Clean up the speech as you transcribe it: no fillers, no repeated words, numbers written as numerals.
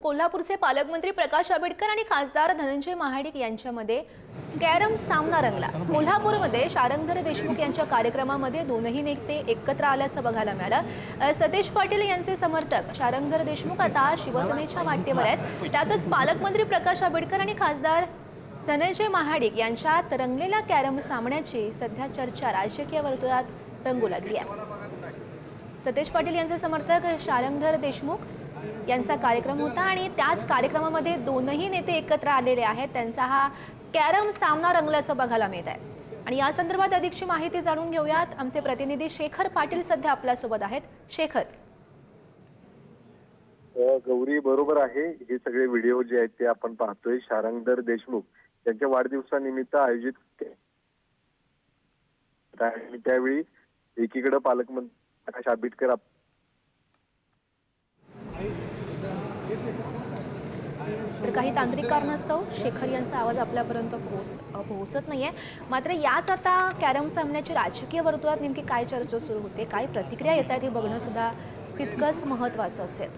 कोल्हापूरचे पालकमंत्री प्रकाश आंबेडकर आणि खासदार धनंजय महाडिक यांच्यामध्ये कॅरम सामना रंगला। कोल्हापूरमध्ये शारंगधर देशमुख यांच्या कार्यक्रमामध्ये दोनही नेते एकत्र आल्याचं बघायला मिळालं। सतीश पाटील यांचे समर्थक शारंगधर देशमुख आता शिवसेनेच्या वाटेवर आहेत। त्यातच पालकमंत्री प्रकाश आंबेडकर आणि खासदार धनंजय महाडिक यांच्यात रंगलेल्या कॅरम सामन्याची सध्या चर्चा राजकीय वर्तुळात रंगू लागली आहे। सतीश पाटील यांचे समर्थक शारंगधर देशमुख यांचा कार्यक्रम होता आणि त्याच कार्यक्रमामध्ये दोनही नेते एकत्र आलेले आहेत। त्यांचा हा कॅरम सामना रंगल्याचं बघायला मिळत आहे आणि या संदर्भात अधिकची माहिती जाणून घेऊयात। आमचे प्रतिनिधी शेखर पाटील सध्या आपल्या सोबत आहेत। शेखर, गौरी बरोबर आहे, हे सगळे व्हिडिओ जे आहेत ते आपण पाहतोय शारंगधर देशमुख यांच्या वाढदिवसानिमित्त आयोजित आणि त्यावेळी एकीकडे पालकमंत्री प्रकाश आंबेडकर तर काही तांत्रिक कारणास्तव शेखर यांचा आवाज आपल्यापर्यंत पोहोचत नाहीये। मात्र याच आता कॅरम सामन्याची राजकीय वर्तुळात नेमकी काय चर्चा सुरू होते, काय प्रतिक्रिया येत आहेत हे बघणं सुद्धा तितकंच महत्त्वाचं असेल।